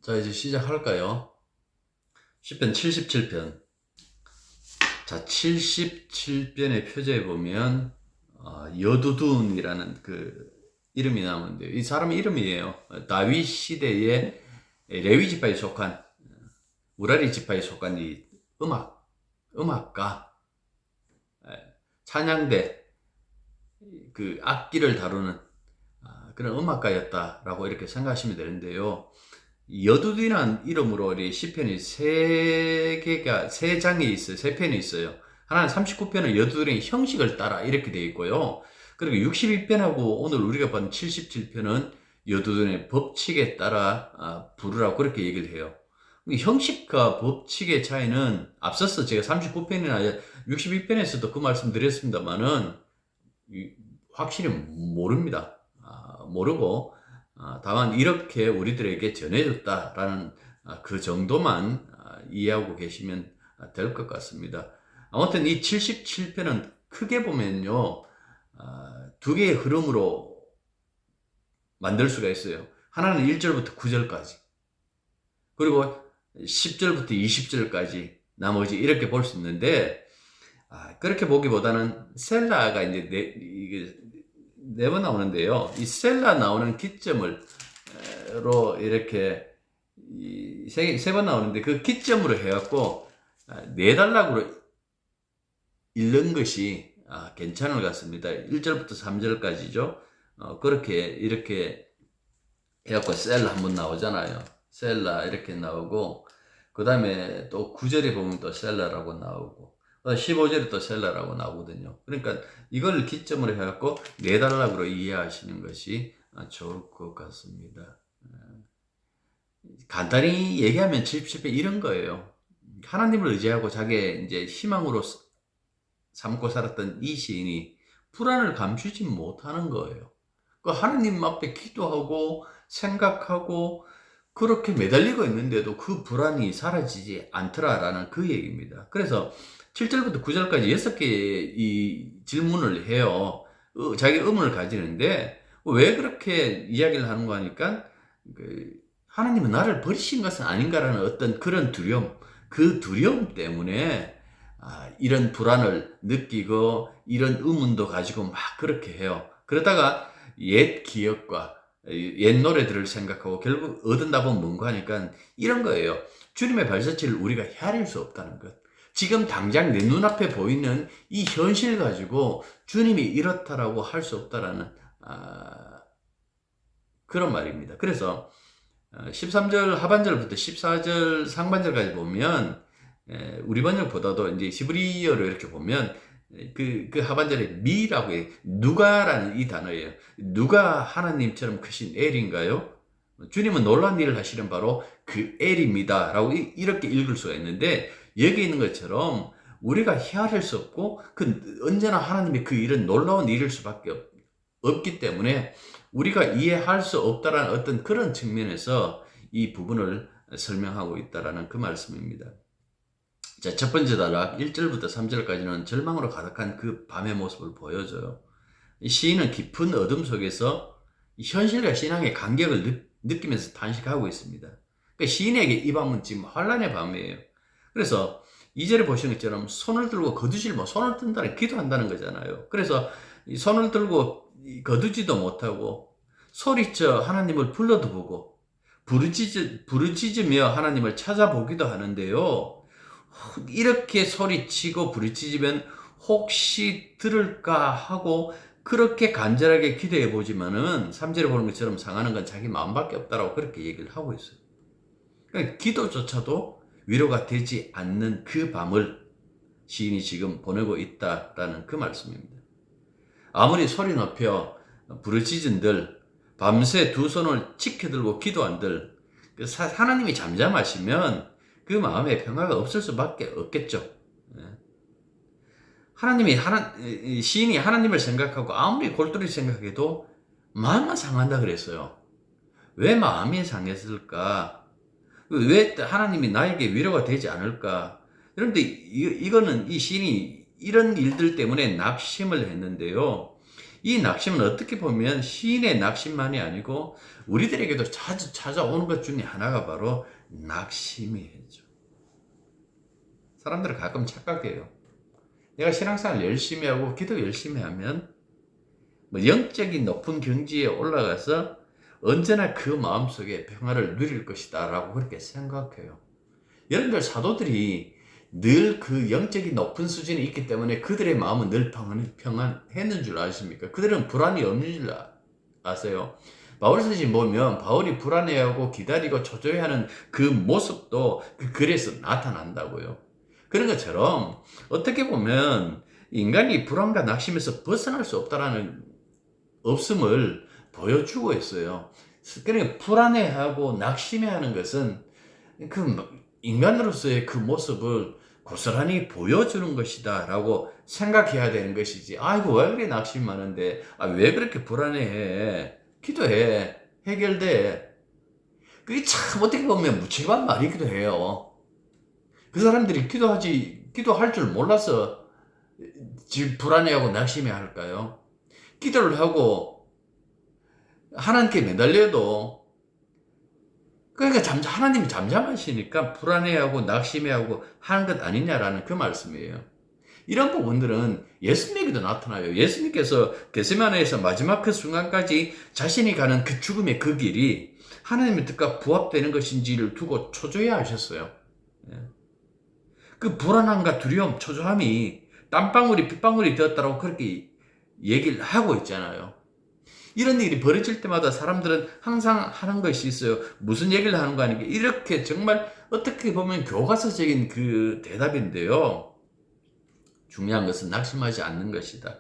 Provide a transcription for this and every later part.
자, 이제 시작할까요? 시편 77편. 자, 77편의 표제에 보면 여두둔이라는 그 이름이 나오는데요. 이 사람 이름이에요. 다윗 시대의 레위 지파에 속한, 우라리 지파에 속한 이 음악가, 찬양대, 그 악기를 다루는 그런 음악가였다라고 이렇게 생각하시면 되는데요. 여두둔이라는 이름으로 이 시편이 세 장이 있어요. 세 편이 있어요. 하나는 39편은 여두둔의 형식을 따라 이렇게 되어 있고요. 그리고 62편하고 오늘 우리가 본 77편은 여두둔의 법칙에 따라 부르라고 그렇게 얘기를 해요. 형식과 법칙의 차이는 앞서서 제가 39편이나 62편에서도 그 말씀 드렸습니다만은 확실히 모릅니다. 모르고 다만 이렇게 우리들에게 전해졌다라는 그 정도만 이해하고 계시면 될 것 같습니다. 아무튼 이 77편은 크게 보면요, 두 개의 흐름으로 만들 수가 있어요. 하나는 1절부터 9절까지, 그리고 10절부터 20절까지 나머지 이렇게 볼 수 있는데, 그렇게 보기보다는 셀라가 이제 네 번 나오는데요. 이 셀라 나오는 기점으로 이렇게 세 번 나오는데 그 기점으로 해갖고 네 단락으로 읽는 것이 괜찮은 것 같습니다. 1절부터 3절까지죠. 그렇게 이렇게 해갖고 셀라 한번 나오잖아요. 셀라 이렇게 나오고, 그 다음에 또 9절에 보면 또 셀라라고 나오고, 15절에 또 셀라라고 나오거든요. 그러니까 이걸 기점으로 해갖고 네 단락으로 이해하시는 것이 좋을 것 같습니다. 간단히 얘기하면 77편 이런 거예요. 하나님을 의지하고 자기의 이제 희망으로 삼고 살았던 이 시인이 불안을 감추지 못하는 거예요. 그 하나님 앞에 기도하고 생각하고 그렇게 매달리고 있는데도 그 불안이 사라지지 않더라라는 그 얘기입니다. 그래서 7절부터 9절까지 6개의 이 질문을 해요. 자기 의문을 가지는데 왜 그렇게 이야기를 하는가 하니까 하나님은 나를 버리신 것은 아닌가라는 어떤 그런 두려움, 그 두려움 때문에 이런 불안을 느끼고 이런 의문도 가지고 막 그렇게 해요. 그러다가 옛 기억과 옛 노래들을 생각하고 결국 얻은 답은 뭔가 하니까 이런 거예요. 주님의 발자취를 우리가 헤아릴 수 없다는 것. 지금 당장 내 눈앞에 보이는 이 현실 가지고 주님이 이렇다라고 할 수 없다라는 그런 말입니다. 그래서 13절 하반절부터 14절 상반절까지 보면 우리 번역보다도 이제 히브리어로 이렇게 보면 그 하반절에 미라고 해요. 누가라는 이 단어예요. 누가 하나님처럼 크신 엘인가요? 주님은 놀라운 일을 하시는 바로 그 엘입니다 라고 이렇게 읽을 수가 있는데, 여기 있는 것처럼 우리가 헤아릴 수 없고 언제나 하나님의 그 일은 놀라운 일일 수밖에 없기 때문에 우리가 이해할 수 없다라는 어떤 그런 측면에서 이 부분을 설명하고 있다라는 그 말씀입니다. 자, 첫 번째 단락 1절부터 3절까지는 절망으로 가득한 그 밤의 모습을 보여줘요. 이 시인은 깊은 어둠 속에서 현실과 신앙의 간격을 느끼면서 탄식하고 있습니다. 그러니까 시인에게 이 밤은 지금 환란의 밤이에요. 그래서 2절에 보시는 것처럼 손을 들고 거두질 손을 든다는 기도한다는 거잖아요. 그래서 이 손을 들고 거두지도 못하고 소리쳐 하나님을 불러도 보고 부르짖으며 하나님을 찾아보기도 하는데요. 이렇게 소리치고 부르짖으면 혹시 들을까 하고 그렇게 간절하게 기도해 보지만은 3절에 보는 것처럼 상하는 건 자기 마음밖에 없다라고 그렇게 얘기를 하고 있어요. 그러니까 기도조차도 위로가 되지 않는 그 밤을 시인이 지금 보내고 있다라는 그 말씀입니다. 아무리 소리 높여 부르짖은들, 밤새 두 손을 지켜들고 기도한들, 하나님이 잠잠하시면 그 마음에 평화가 없을 수밖에 없겠죠. 시인이 하나님을 생각하고 아무리 골똘히 생각해도 마음만 상한다 그랬어요. 왜 마음이 상했을까? 왜 하나님이 나에게 위로가 되지 않을까? 그런데 이거는 이 시인이 이런 일들 때문에 낙심을 했는데요. 이 낙심은 어떻게 보면 시인의 낙심만이 아니고 우리들에게도 자주 찾아오는 것 중에 하나가 바로 낙심이죠. 사람들은 가끔 착각해요. 내가 신앙생활 열심히 하고 기도 열심히 하면 뭐 영적인 높은 경지에 올라가서 언제나 그 마음속에 평화를 누릴 것이다 라고 그렇게 생각해요. 여러분들 사도들이 늘 그 영적인 높은 수준에 있기 때문에 그들의 마음은 늘 평안했는 줄 아십니까? 그들은 불안이 없는 줄 아세요? 바울 서신 보면 바울이 불안해하고 기다리고 초조해하는 그 모습도 그 글에서 나타난다고요. 그런 것처럼 어떻게 보면 인간이 불안과 낙심에서 벗어날 수 없음을 보여주고 있어요. 그러니까 불안해하고 낙심해하는 것은 그 인간으로서의 그 모습을 고스란히 보여주는 것이다 라고 생각해야 되는 것이지. 아이고 왜 그렇게 낙심이 많은데, 왜 그렇게 불안해해, 기도해, 해결돼. 그게 참 어떻게 보면 무책임한 말이기도 해요. 그 사람들이 기도할 줄 몰라서 지금 불안해하고 낙심해 할까요? 기도를 하고 하나님께 매달려도, 그러니까 하나님이 잠잠하시니까 불안해하고 낙심해하고 하는 것 아니냐라는 그 말씀이에요. 이런 부분들은 예수님에게도 나타나요. 예수님께서 겟세마네에서 마지막 그 순간까지 자신이 가는 그 죽음의 그 길이 하나님의 뜻과 부합되는 것인지를 두고 초조해 하셨어요. 그 불안함과 두려움, 초조함이 땀방울이 핏방울이 되었다고 그렇게 얘기를 하고 있잖아요. 이런 일이 벌어질 때마다 사람들은 항상 하는 것이 있어요. 무슨 얘기를 하는 거 아니게 이렇게 정말 어떻게 보면 교과서적인 그 대답인데요. 중요한 것은 낙심하지 않는 것이다.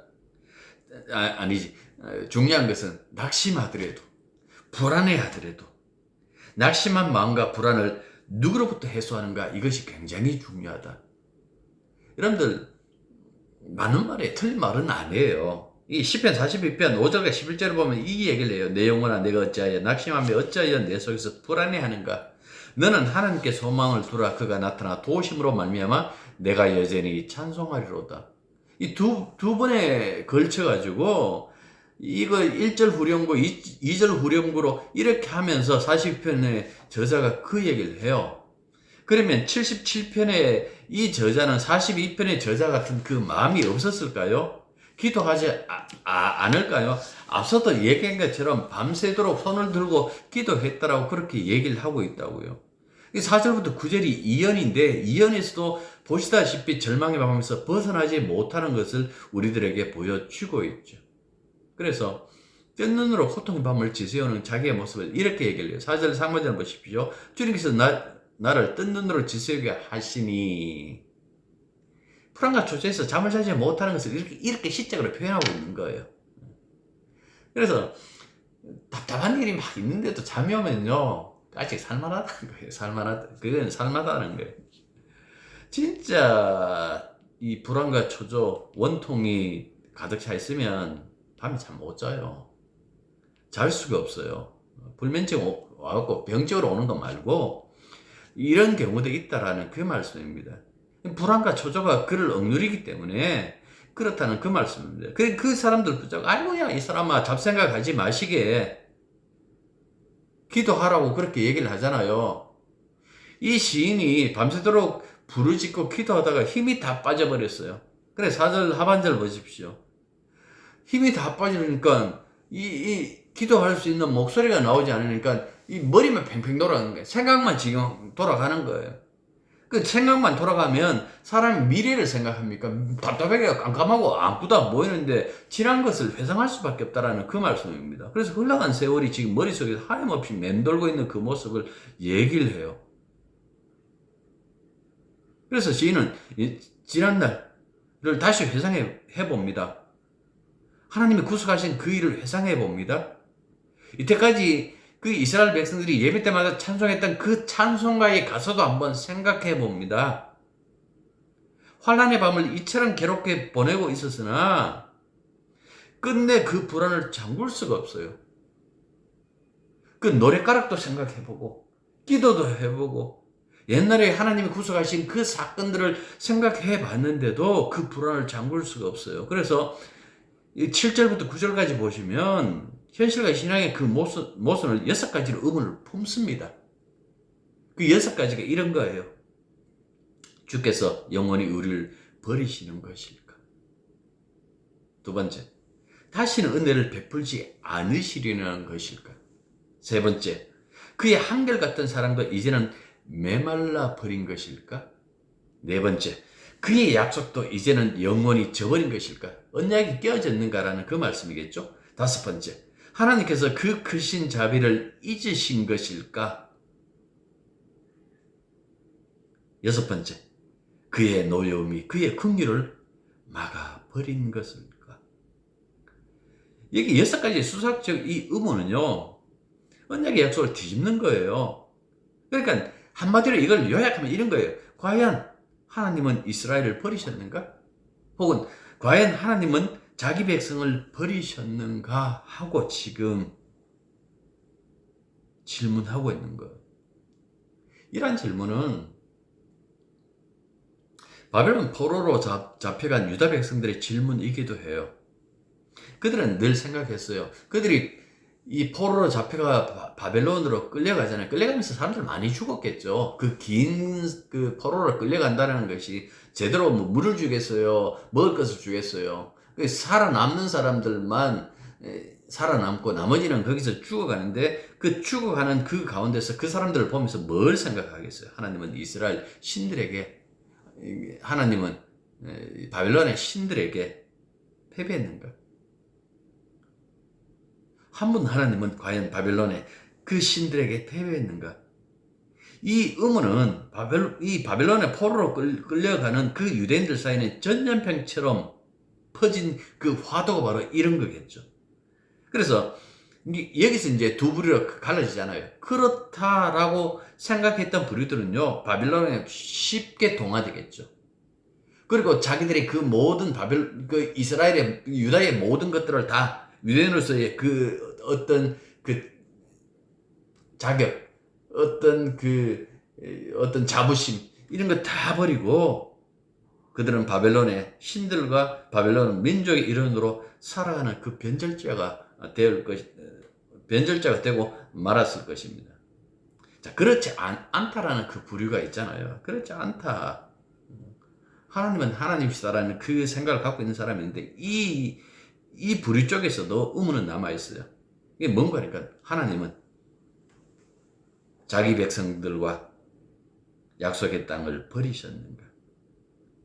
아니지. 중요한 것은 낙심하더라도, 불안해하더라도 낙심한 마음과 불안을 누구로부터 해소하는가, 이것이 굉장히 중요하다. 여러분들 많은 말에 틀린 말은 아니에요. 이 시편 42편 5절과 11절을 보면 이 얘기를 해요. 내 영혼아 내가 어찌하여 낙심하며 어찌하여 내 속에서 불안해하는가. 너는 하나님께 소망을 두라. 그가 나타나 도우심으로 말미암아 내가 여전히 찬송하리로다. 이 두 번에 걸쳐가지고 이거 1절 후렴구 2절 후렴구로 이렇게 하면서 42편의 저자가 그 얘기를 해요. 그러면 77편의 이 저자는 42편의 저자 같은 그 마음이 없었을까요? 기도하지 않을까요? 앞서도 얘기한 것처럼 밤새도록 손을 들고 기도했다라고 그렇게 얘기를 하고 있다고요. 4절부터 9절이 이연인데 이연에서도 보시다시피 절망의 밤에서 벗어나지 못하는 것을 우리들에게 보여주고 있죠. 그래서 뜬 눈으로 고통의 밤을 지새우는 자기의 모습을 이렇게 얘기를 해요. 4절 상반절 보십시오. 주님께서 나를 뜬 눈으로 지새우게 하시니, 불안과 초조해서 잠을 자지 못하는 것을 이렇게 시적으로 표현하고 있는 거예요. 그래서 답답한 일이 막 있는데도 잠이 오면요, 아직 살만하다는 거예요. 그건 살만하다는 거예요. 진짜 이 불안과 초조, 원통이 가득 차 있으면 밤에 잠 못 자요. 잘 수가 없어요. 불면증 와갖고 병적으로 오는 거 말고 이런 경우도 있다라는 그 말씀입니다. 불안과 초조가 그를 억누르기 때문에 그렇다는 그 말씀입니다. 그 사람들 붙잡고, 아이고야 이 사람아 잡생각하지 마시게 기도하라고 그렇게 얘기를 하잖아요. 이 시인이 밤새도록 부르짖고 기도하다가 힘이 다 빠져버렸어요. 그래 4절 하반절 보십시오. 힘이 다 빠지니까 이 기도할 수 있는 목소리가 나오지 않으니까 이 머리만 팽팽 돌아가는 거예요. 생각만 지금 돌아가는 거예요. 그 생각만 돌아가면 사람이 미래를 생각합니까? 답답하게 깜깜하고 아무것도 안 보이는데 지난 것을 회상할 수밖에 없다라는 그 말씀입니다. 그래서 흘러간 세월이 지금 머릿속에서 하염없이 맴돌고 있는 그 모습을 얘기를 해요. 그래서 시인은 지난날을 다시 회상해 봅니다. 하나님이 구속하신 그 일을 회상해 봅니다. 이때까지 그 이스라엘 백성들이 예배 때마다 찬송했던 그 찬송가에 가서도 한번 생각해 봅니다. 환란의 밤을 이처럼 괴롭게 보내고 있었으나 끝내 그 불안을 잠글 수가 없어요. 그 노랫가락도 생각해 보고 기도도 해보고 옛날에 하나님이 구속하신 그 사건들을 생각해 봤는데도 그 불안을 잠글 수가 없어요. 그래서 7절부터 9절까지 보시면 현실과 신앙의 그 모순을 6가지로 의문을 품습니다. 그 6가지가 이런 거예요. 주께서 영원히 우리를 버리시는 것일까? 두 번째, 다시는 은혜를 베풀지 않으시려는 것일까? 세 번째, 그의 한결같은 사랑도 이제는 메말라 버린 것일까? 네 번째, 그의 약속도 이제는 영원히 저버린 것일까? 언약이 깨어졌는가라는 그 말씀이겠죠? 다섯 번째, 하나님께서 그 크신 자비를 잊으신 것일까? 여섯 번째, 그의 노여움이 그의 긍휼을 막아버린 것일까? 여기 6가지 수학적 이 의문은요, 언약의 약속을 뒤집는 거예요. 그러니까 한마디로 이걸 요약하면 이런 거예요. 과연 하나님은 이스라엘을 버리셨는가? 혹은 과연 하나님은 자기 백성을 버리셨는가? 하고 지금 질문하고 있는 거예요. 이러한 질문은 바벨론 포로로 잡혀간 유다 백성들의 질문이기도 해요. 그들은 늘 생각했어요. 그들이 이 포로로 잡혀가 바벨론으로 끌려가잖아요. 끌려가면서 사람들 많이 죽었겠죠. 그 긴 그 포로로 끌려간다는 것이 제대로 뭐 물을 주겠어요, 먹을 것을 주겠어요. 살아남는 사람들만 살아남고 나머지는 거기서 죽어가는데, 그 죽어가는 그 가운데서 그 사람들을 보면서 뭘 생각하겠어요? 하나님은 이스라엘 신들에게, 하나님은 바벨론의 신들에게 패배했는가? 한 분 하나님은 과연 바벨론의 그 신들에게 패배했는가? 이 의문은 이 바벨론의 포로로 끌려가는 그 유대인들 사이는 전염병처럼 퍼진 그 화두가 바로 이런 거겠죠. 그래서 여기서 이제 두 부류로 갈라지잖아요. 그렇다라고 생각했던 부류들은요, 바벨론에 쉽게 동화되겠죠. 그리고 자기들이 그 모든 그 이스라엘의, 유다의 모든 것들을 다 유대인으로서의 그 어떤 그 자격, 어떤 자부심, 이런 거 다 버리고 그들은 바벨론의 신들과 바벨론 민족의 일원으로 살아가는 그 변절자가 되고 말았을 것입니다. 자, 그렇지 않다라는 그 부류가 있잖아요. 그렇지 않다. 하나님은 하나님이시다라는 그 생각을 갖고 있는 사람인데, 이 부류 쪽에서도 의문은 남아있어요. 이게 뭔가 하니까, 하나님은 자기 백성들과 약속의 땅을 버리셨는가?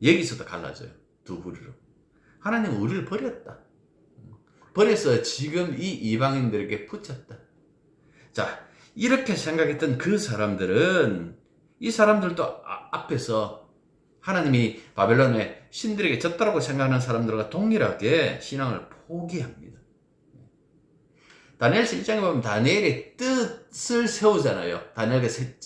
여기서도 갈라져요. 두 부류로. 하나님은 우리를 버렸다. 버려서 지금 이 이방인들에게 붙였다. 자, 이렇게 생각했던 그 사람들은, 이 사람들도 앞에서 하나님이 바벨론의 신들에게 졌다라고 생각하는 사람들과 동일하게 신앙을 포기합니다. 다니엘서 1장에 보면 다니엘의 뜻을 세우잖아요. 다니엘과 세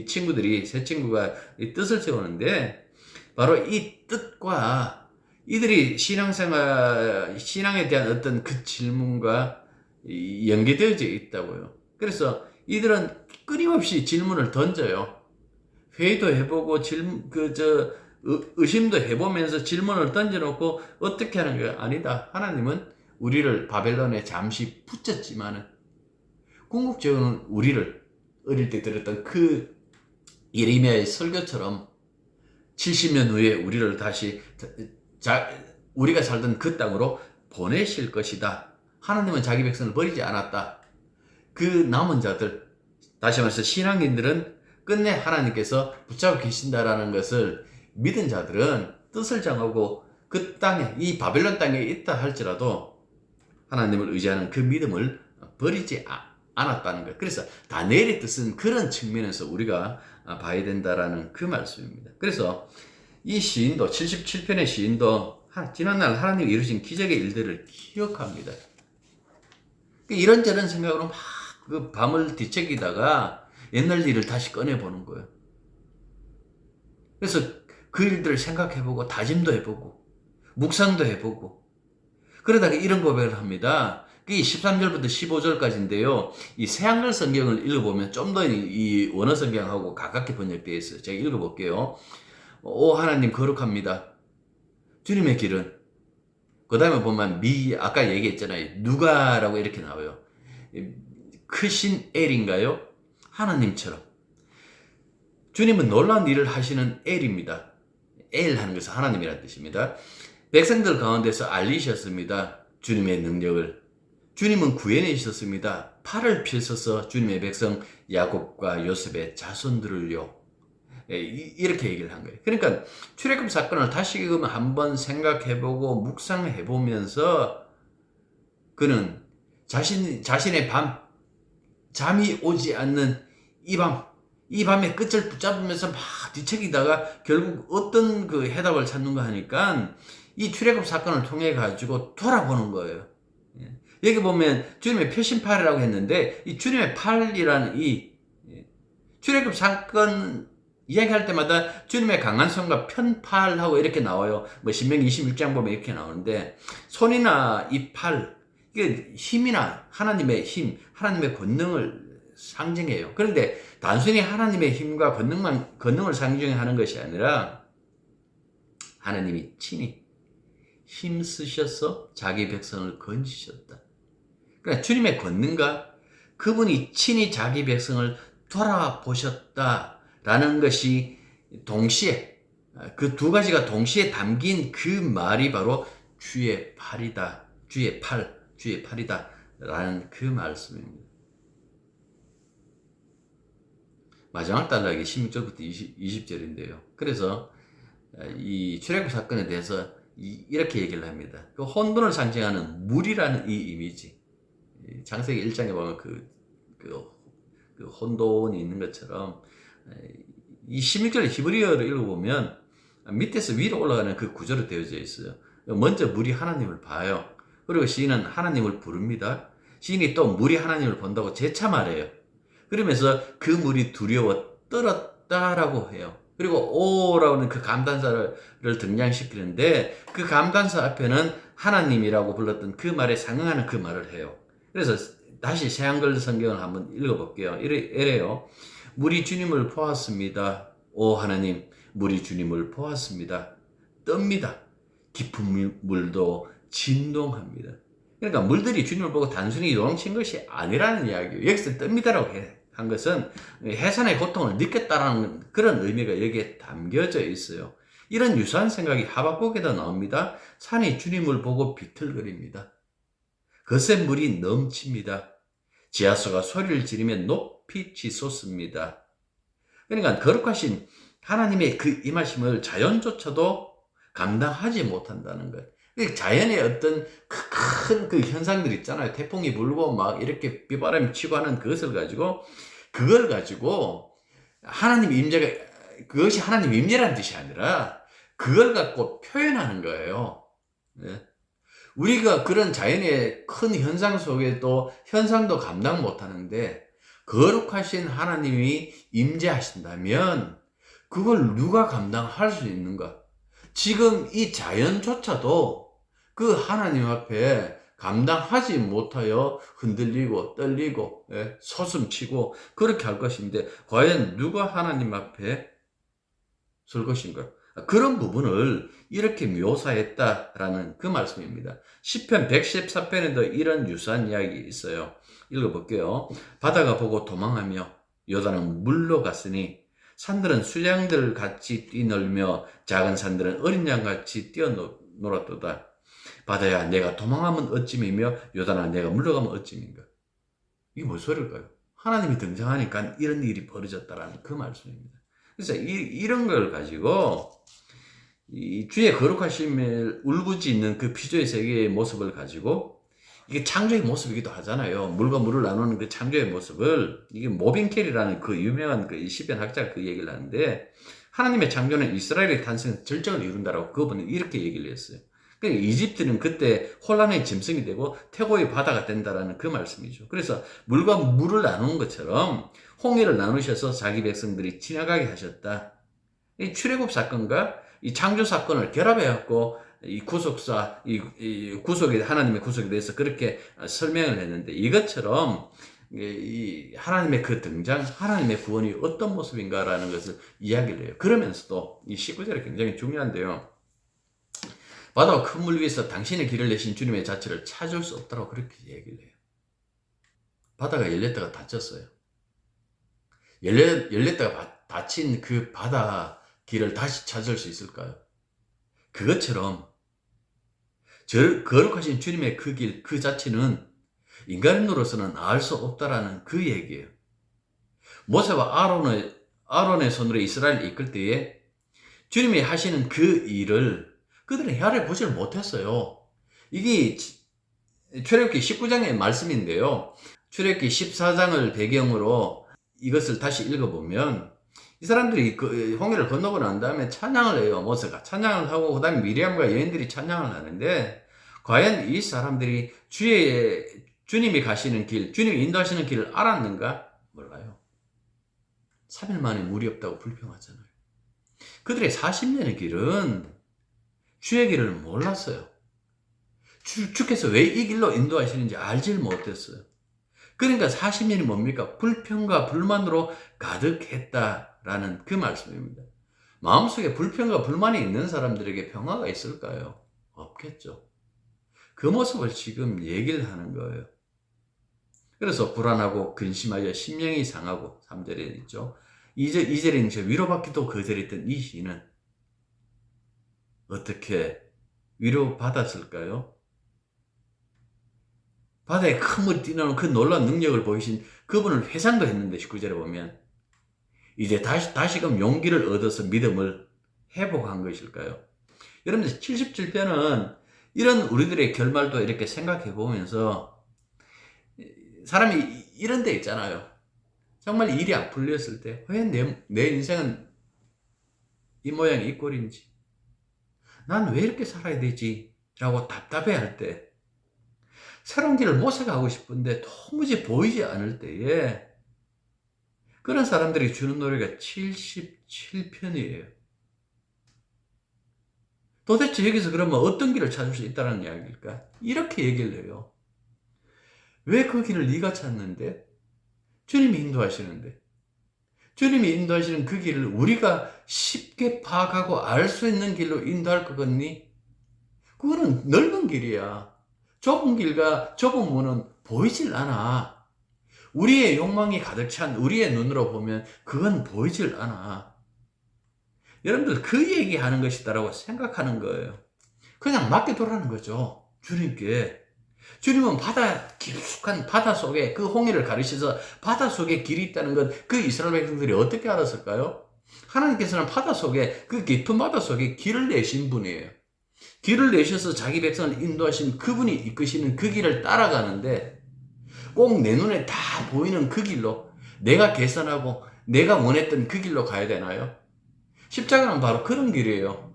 친구가 이 뜻을 세우는데, 바로 이 뜻과 이들이 신앙에 대한 어떤 그 질문과 연계되어져 있다고요. 그래서 이들은 끊임없이 질문을 던져요. 회의도 해보고 의심도 해보면서 질문을 던져놓고 어떻게 하는 게 아니다. 하나님은 우리를 바벨론에 잠시 붙였지만은 궁극적으로는 우리를 어릴 때 들었던 그 예레미야의 설교처럼 70년 후에 우리를 다시 우리가 살던 그 땅으로 보내실 것이다. 하나님은 자기 백성을 버리지 않았다. 그 남은 자들, 다시 말해서 신앙인들은 끝내 하나님께서 붙잡고 계신다라는 것을 믿은 자들은 뜻을 정하고 그 땅에, 이 바벨론 땅에 있다 할지라도 하나님을 의지하는 그 믿음을 버리지 않았다는 거예요. 그래서 다니엘의 뜻은 그런 측면에서 우리가 봐야 된다라는 그 말씀입니다. 그래서 이 시인도, 77편의 시인도 지난날 하나님이 이루신 기적의 일들을 기억합니다. 이런저런 생각으로 막 그 밤을 뒤척이다가 옛날 일을 다시 꺼내보는 거예요. 그래서 그 일들을 생각해보고 다짐도 해보고 묵상도 해보고 그러다가 이런 고백을 합니다. 이 13절부터 15절까지인데요. 이 새한글 성경을 읽어보면 좀 더 이 원어 성경하고 가깝게 번역되어 있어요. 제가 읽어볼게요. 오 하나님 거룩합니다. 주님의 길은 그 다음에 보면 아까 얘기했잖아요. 누가라고 이렇게 나와요. 크신 엘인가요? 하나님처럼. 주님은 놀라운 일을 하시는 엘입니다. 엘 하는 것은 하나님이라는 뜻입니다. 백성들 가운데서 알리셨습니다. 주님의 능력을. 주님은 구해내셨습니다. 팔을 펴서서 주님의 백성 야곱과 요셉의 자손들을요. 이렇게 얘기를 한 거예요. 그러니까 출애굽 사건을 다시금 한번 생각해보고 묵상해보면서 그는 자신의 잠이 오지 않는 이 밤의 끝을 붙잡으면서 막 뒤척이다가 결국 어떤 그 해답을 찾는가 하니까 이 출애굽 사건을 통해 가지고 돌아보는 거예요. 여기 보면 주님의 표심팔이라고 했는데 이 주님의 팔이라는 이 출애굽 사건 이야기할 때마다 주님의 강한 손과 편팔하고 이렇게 나와요. 뭐 신명기 26장 보면 이렇게 나오는데 손이나 이 팔, 이게 힘이나 하나님의 힘, 하나님의 권능을 상징해요. 그런데 단순히 하나님의 힘과 권능을 상징하는 것이 아니라 하나님이 친히 힘쓰셔서 자기 백성을 건지셨다. 그러니까 주님의 권능과 그분이 친히 자기 백성을 돌아보셨다라는 것이 동시에 그 두 가지가 동시에 담긴 그 말이 바로 주의 팔이다. 주의 팔이다. 라는 그 말씀입니다. 마지막 단락이 16절부터 20절인데요. 그래서 이 출애굽 사건에 대해서 이렇게 얘기를 합니다. 그 혼돈을 상징하는 물이라는 이 이미지. 창세기 1장에 보면 그 혼돈이 있는 것처럼 이 16절 히브리어를 읽어보면 밑에서 위로 올라가는 그 구조로 되어져 있어요. 먼저 물이 하나님을 봐요. 그리고 시인은 하나님을 부릅니다. 시인이 또 물이 하나님을 본다고 재차 말해요. 그러면서 그 물이 두려워 떨었다라고 해요. 그리고 오라고는 그 감탄사를 등장시키는데 그 감탄사 앞에는 하나님이라고 불렀던 그 말에 상응하는 그 말을 해요. 그래서 다시 새한글 성경을 한번 읽어볼게요. 이래요. 물이 주님을 보았습니다. 오 하나님, 물이 주님을 보았습니다. 뜹니다. 깊은 물도 진동합니다. 그러니까 물들이 주님을 보고 단순히 요동친 것이 아니라는 이야기예요. 여기서 뜹니다라고 한 것은 해산의 고통을 느꼈다라는 그런 의미가 여기에 담겨져 있어요. 이런 유사한 생각이 하박국에도 나옵니다. 산이 주님을 보고 비틀거립니다. 거센 물이 넘칩니다. 지하수가 소리를 지르며 높이 치솟습니다. 그러니까 거룩하신 하나님의 그 임하심을 자연조차도 감당하지 못한다는 것. 자연의 어떤 큰 그 현상들 있잖아요. 태풍이 불고 막 이렇게 비바람이 치고 하는 그걸 가지고 하나님 임재가, 그것이 하나님 임재라는 뜻이 아니라 그걸 갖고 표현하는 거예요. 네. 우리가 그런 자연의 큰 현상 속에도 현상도 감당 못하는데 거룩하신 하나님이 임재하신다면 그걸 누가 감당할 수 있는가? 지금 이 자연조차도 그 하나님 앞에 감당하지 못하여 흔들리고 떨리고 서슴치고 그렇게 할 것인데 과연 누가 하나님 앞에 설 것인가? 그런 부분을 이렇게 묘사했다라는 그 말씀입니다. 시편 114편에도 이런 유사한 이야기 있어요. 읽어볼게요. 바다가 보고 도망하며 요단은 물로 갔으니 산들은 수양들 같이 뛰놀며 작은 산들은 어린 양 같이 뛰어놀았도다. 바다야 내가 도망하면 어찌미며 요단아 내가 물러가면 어찌민가. 이게 무슨 소리일까요? 하나님이 등장하니까 이런 일이 벌어졌다라는 그 말씀입니다. 그래서 이런 걸 가지고 이 주의 거룩하심을 울부짖는 그 피조의 세계의 모습을 가지고 이게 창조의 모습이기도 하잖아요. 물과 물을 나누는 그 창조의 모습을 이게 모빈켈이라는 그 유명한 그 시편 학자가 그 얘기를 하는데 하나님의 창조는 이스라엘의 탄생 절정을 이룬다라고 그분은 이렇게 얘기를 했어요. 그러니까 이집트는 그때 혼란의 짐승이 되고 태고의 바다가 된다라는 그 말씀이죠. 그래서 물과 물을 나누는 것처럼 홍해를 나누셔서 자기 백성들이 지나가게 하셨다. 이 출애굽 사건과 이 창조 사건을 결합해갖고 이 구속사, 이 구속에, 하나님의 구속에 대해서 그렇게 설명을 했는데 이것처럼 이 하나님의 그 등장, 하나님의 구원이 어떤 모습인가라는 것을 이야기를 해요. 그러면서도 이 19절이 굉장히 중요한데요. 바다와 큰 물 위에서 당신의 길을 내신 주님의 자체를 찾을 수 없다고 그렇게 얘기를 해요. 바다가 열렸다가 닫혔어요. 열렸다가 닫힌 그 바다 길을 다시 찾을 수 있을까요? 그것처럼 거룩하신 주님의 그 길, 그 자체는 인간으로서는 알 수 없다라는 그 얘기예요. 모세와 아론의 손으로 이스라엘을 이끌 때에 주님이 하시는 그 일을 그들은 헤아려 보지를 못했어요. 이게 출애굽기 19장의 말씀인데요. 출애굽기 14장을 배경으로 이것을 다시 읽어보면 이 사람들이 그 홍해를 건너고 난 다음에 찬양을 해요. 모세가 찬양을 하고 그 다음에 미리암과 여인들이 찬양을 하는데 과연 이 사람들이 주님이 가시는 길, 주님이 인도하시는 길을 알았는가? 몰라요. 3일 만에 물이 없다고 불평하잖아요. 그들의 40년의 길은 주의 길을 몰랐어요. 주께서 왜 이 길로 인도하시는지 알지를 못했어요. 그러니까 40년이 뭡니까? 불평과 불만으로 가득했다라는 그 말씀입니다. 마음속에 불평과 불만이 있는 사람들에게 평화가 있을까요? 없겠죠. 그 모습을 지금 얘기를 하는 거예요. 그래서 불안하고 근심하여 심령이 상하고 3절에 있죠. 2절에는 위로받기도 거절했던 이 시인은 어떻게 위로받았을까요? 바다에 큰 물이 뛰어나오는 그 놀라운 능력을 보이신 그분을 회상도 했는데 19절에 보면 이제 다시금 용기를 얻어서 믿음을 회복한 것일까요? 여러분들 77편은 이런 우리들의 결말도 이렇게 생각해 보면서 사람이 이런 데 있잖아요. 정말 일이 안 풀렸을 때 왜 내 인생은 이 모양이 이 꼴인지 난 왜 이렇게 살아야 되지? 라고 답답해할 때 새로운 길을 모색하고 싶은데 도무지 보이지 않을 때에 그런 사람들이 주는 노래가 77편이에요. 도대체 여기서 그러면 어떤 길을 찾을 수 있다는 이야기일까? 이렇게 얘기를 해요. 왜 그 길을 네가 찾는데? 주님이 인도하시는데. 주님이 인도하시는 그 길을 우리가 쉽게 파악하고 알 수 있는 길로 인도할 것 같니? 그거는 넓은 길이야. 좁은 길과 좁은 문은 보이질 않아. 우리의 욕망이 가득 찬 우리의 눈으로 보면 그건 보이질 않아. 여러분들 그 얘기하는 것이다라고 생각하는 거예요. 그냥 맡겨두라는 거죠. 주님께. 주님은 깊숙한 바다 속에 그 홍해를 가르쳐서 바다 속에 길이 있다는 것, 그 이스라엘 백성들이 어떻게 알았을까요? 하나님께서는 바다 속에, 그 깊은 바다 속에 길을 내신 분이에요. 길을 내셔서 자기 백성을 인도하신 그분이 이끄시는 그 길을 따라가는데 꼭 내 눈에 다 보이는 그 길로 내가 계산하고 내가 원했던 그 길로 가야 되나요? 십자가는 바로 그런 길이에요.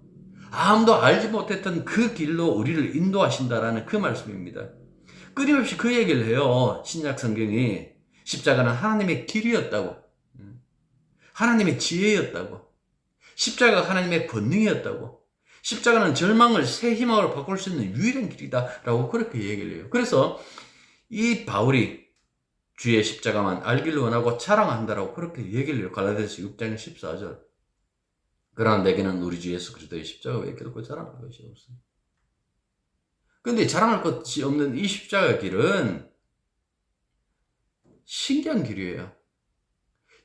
아무도 알지 못했던 그 길로 우리를 인도하신다라는 그 말씀입니다. 끊임없이 그 얘기를 해요. 신약 성경이. 십자가는 하나님의 길이었다고. 하나님의 지혜였다고. 십자가가 하나님의 권능이었다고. 십자가는 절망을 새 희망으로 바꿀 수 있는 유일한 길이다라고 그렇게 얘기를 해요. 그래서 이 바울이 주의 십자가만 알기를 원하고 자랑한다라고 그렇게 얘기를 해요. 갈라디아서 6장 14절. 그러나 내게는 우리 주 예수 그리스도의 십자가 외에 결코 자랑할 것이 없습니다. 그런데 자랑할 것이 없는 이 십자가 길은 신기한 길이에요.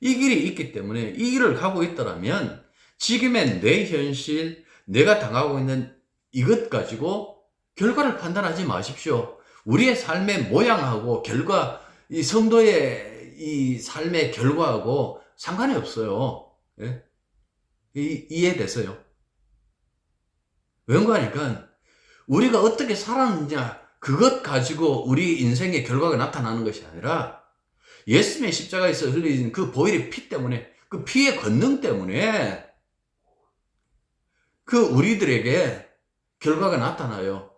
이 길이 있기 때문에 이 길을 가고 있더라면 지금의 내 현실, 내가 당하고 있는 이것 가지고 결과를 판단하지 마십시오. 우리의 삶의 모양하고 결과, 이 성도의 이 삶의 결과하고 상관이 없어요. 예? 이해되세요? 왠가 하니까 우리가 어떻게 살았느냐 그것 가지고 우리 인생의 결과가 나타나는 것이 아니라 예수님의 십자가에서 흘린 그 보혈의 피 때문에 그 피의 권능 때문에 그 우리들에게 결과가 나타나요.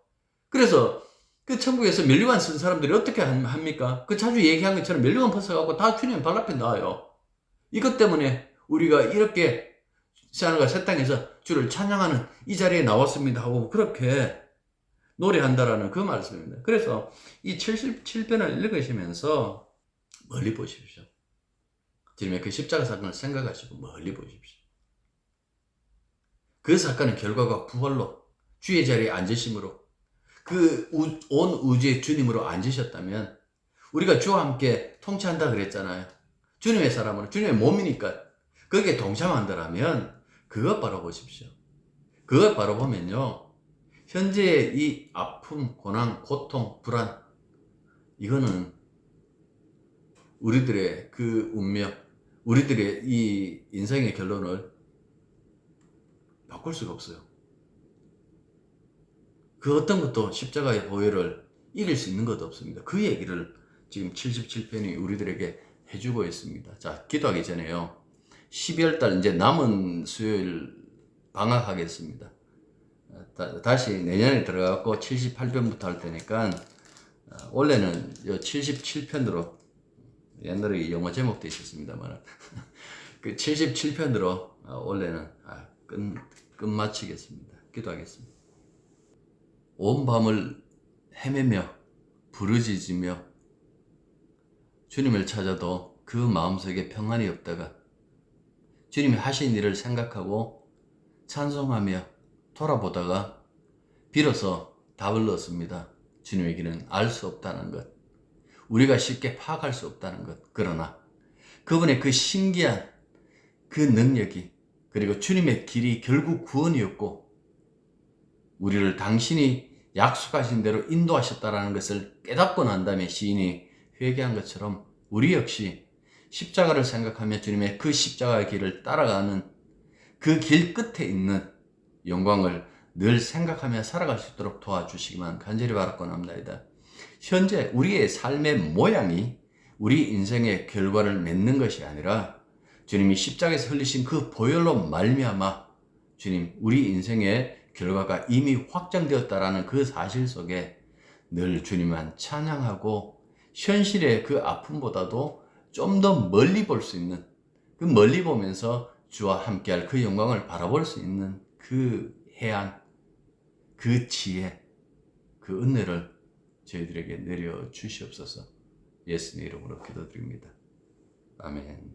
그래서 그 천국에서 면류관 쓴 사람들이 어떻게 합니까? 그 자주 얘기한 것처럼 면류관 벗어갖고 다 주님 발 앞에 놔요. 이것 때문에 우리가 이렇게 하늘과 새 땅에서 주를 찬양하는 이 자리에 나왔습니다 하고 그렇게 노래한다라는 그 말씀입니다. 그래서 이 77편을 읽으시면서 멀리 보십시오. 주님의 그 십자가 사건을 생각하시고 멀리 보십시오. 그 사건의 결과가 부활로 주의 자리에 앉으심으로 그 온 우주의 주님으로 앉으셨다면 우리가 주와 함께 통치한다 그랬잖아요. 주님의 사람으로 주님의 몸이니까 거기에 동참한다라면 그것 바로 보십시오. 그것 바로 보면요. 현재의 이 아픔, 고난, 고통, 불안 이거는 우리들의 그 운명, 우리들의 이 인생의 결론을 바꿀 수가 없어요. 그 어떤 것도 십자가의 보혈을 이길 수 있는 것도 없습니다. 그 얘기를 지금 77편이 우리들에게 해주고 있습니다. 자, 기도하기 전에요. 12월달 이제 남은 수요일 방학하겠습니다. 다시 내년에 들어가고 78편부터 할 테니까 원래는 77편으로 옛날에 영어 제목도 있었습니다만 그 77편으로 원래는 끝마치겠습니다. 기도하겠습니다. 온 밤을 헤매며 부르짖으며 주님을 찾아도 그 마음속에 평안이 없다가 주님이 하신 일을 생각하고 찬송하며 돌아보다가 비로소 답을 얻습니다. 주님의 길은 알 수 없다는 것, 우리가 쉽게 파악할 수 없다는 것. 그러나 그분의 그 신기한 그 능력이, 그리고 주님의 길이 결국 구원이었고 우리를 당신이 약속하신 대로 인도하셨다는 것을 깨닫고 난 다음에 시인이 회개한 것처럼 우리 역시 십자가를 생각하며 주님의 그 십자가의 길을 따라가는 그 길 끝에 있는 영광을 늘 생각하며 살아갈 수 있도록 도와주시기만 간절히 바라옵나이다. 현재 우리의 삶의 모양이 우리 인생의 결과를 맺는 것이 아니라 주님이 십자가에서 흘리신 그 보혈로 말미암아 주님, 우리 인생의 결과가 이미 확정되었다라는 그 사실 속에 늘 주님만 찬양하고 현실의 그 아픔보다도 좀 더 멀리 볼 수 있는, 그 멀리 보면서 주와 함께할 그 영광을 바라볼 수 있는 그 해안, 그 지혜, 그 은혜를 저희들에게 내려 주시옵소서. 예수님 이름으로 기도드립니다. 아멘.